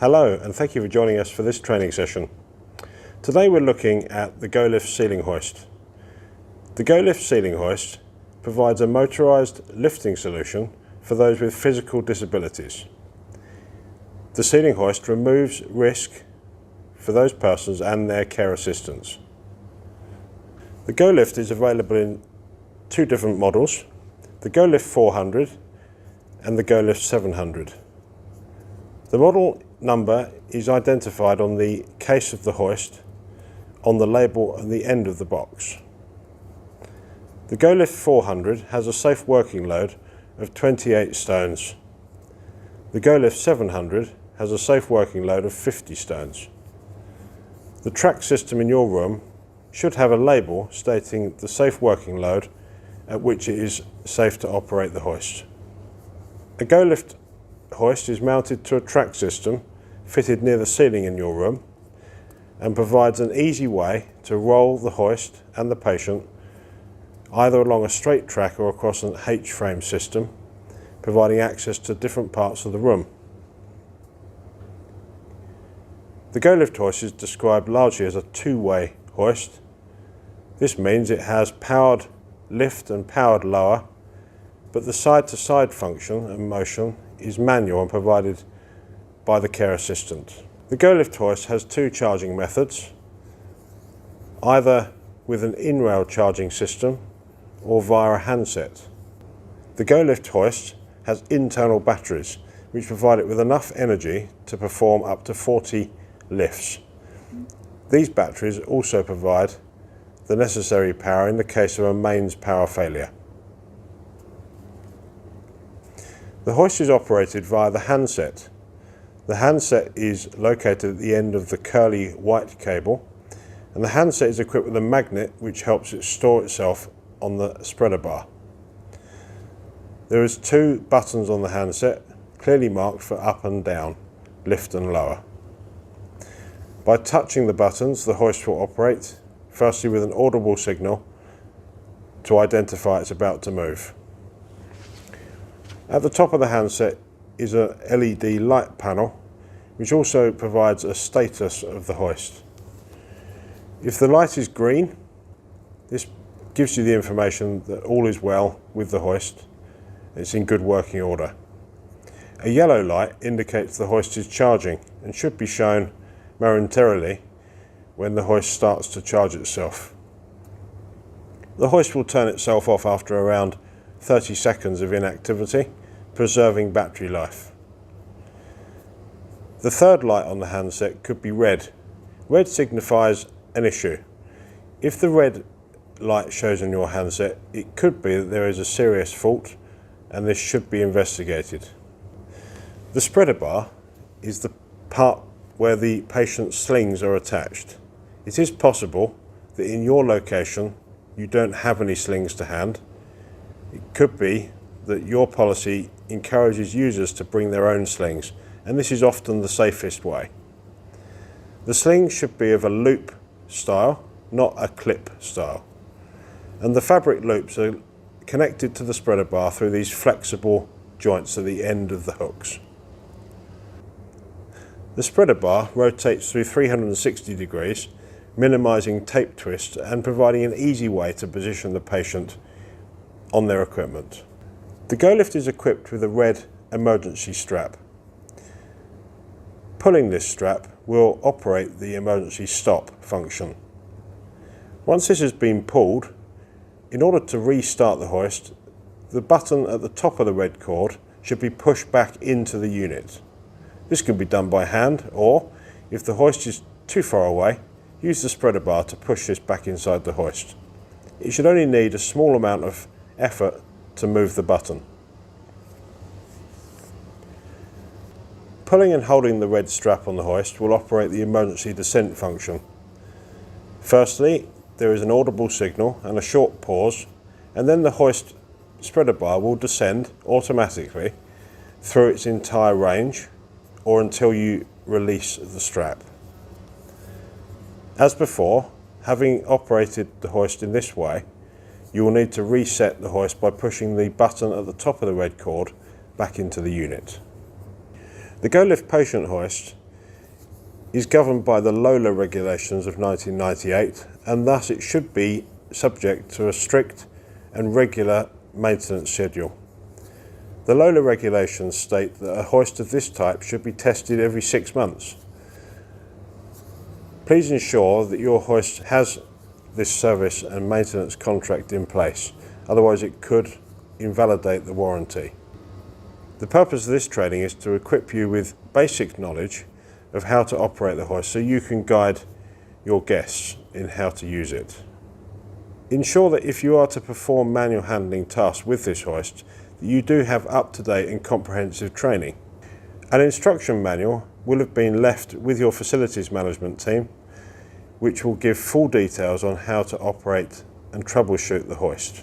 Hello, and thank you for joining us for this training session. Today we're looking at the GoLift ceiling hoist. The GoLift ceiling hoist provides a motorised lifting solution for those with physical disabilities. The ceiling hoist removes risk for those persons and their care assistants. The GoLift is available in two different models, the GoLift 400 and the GoLift 700. The model number is identified on the case of the hoist on the label at the end of the box. The GoLift 400 has a safe working load of 28 stones. The GoLift 700 has a safe working load of 50 stones. The track system in your room should have a label stating the safe working load at which it is safe to operate the hoist. A GoLift hoist is mounted to a track system fitted near the ceiling in your room and provides an easy way to roll the hoist and the patient either along a straight track or across an H-frame system, providing access to different parts of the room. The GoLift hoist is described largely as a two-way hoist. This means it has powered lift and powered lower, but the side-to-side function and motion is manual and provided by the care assistant. The GoLift hoist has two charging methods, either with an in-rail charging system or via a handset. The GoLift hoist has internal batteries which provide it with enough energy to perform up to 40 lifts. These batteries also provide the necessary power in the case of a mains power failure. The hoist is operated via the handset. The handset is located at the end of the curly white cable, and the handset is equipped with a magnet which helps it store itself on the spreader bar. There is two buttons on the handset, clearly marked for up and down, lift and lower. By touching the buttons, the hoist will operate, firstly with an audible signal to identify it's about to move. At the top of the handset is a LED light panel which also provides a status of the hoist. If the light is green, this gives you the information that all is well with the hoist, it's in good working order. A yellow light indicates the hoist is charging and should be shown momentarily when the hoist starts to charge itself. The hoist will turn itself off after around 30 seconds of inactivity, preserving battery life. The third light on the handset could be red. Red signifies an issue. If the red light shows on your handset, it could be that there is a serious fault and this should be investigated. The spreader bar is the part where the patient's slings are attached. It is possible that in your location you don't have any slings to hand. It could be that your policy encourages users to bring their own slings, and this is often the safest way. The sling should be of a loop style, not a clip style, and the fabric loops are connected to the spreader bar through these flexible joints at the end of the hooks. The spreader bar rotates through 360 degrees, minimizing tape twist and providing an easy way to position the patient on their equipment. The GoLift is equipped with a red emergency strap. Pulling this strap will operate the emergency stop function. Once this has been pulled, in order to restart the hoist, the button at the top of the red cord should be pushed back into the unit. This can be done by hand, or if the hoist is too far away, use the spreader bar to push this back inside the hoist. It should only need a small amount of effort to move the button. Pulling and holding the red strap on the hoist will operate the emergency descent function. Firstly, there is an audible signal and a short pause, and then the hoist spreader bar will descend automatically through its entire range or until you release the strap. As before, having operated the hoist in this way, you will need to reset the hoist by pushing the button at the top of the red cord back into the unit. The GoLift patient hoist is governed by the Lola regulations of 1998, and thus it should be subject to a strict and regular maintenance schedule. The Lola regulations state that a hoist of this type should be tested every 6 months. Please ensure that your hoist has this service and maintenance contract in place, otherwise it could invalidate the warranty. The purpose of this training is to equip you with basic knowledge of how to operate the hoist so you can guide your guests in how to use it. Ensure that if you are to perform manual handling tasks with this hoist, that you do have up-to-date and comprehensive training. An instruction manual will have been left with your facilities management team, which will give full details on how to operate and troubleshoot the hoist.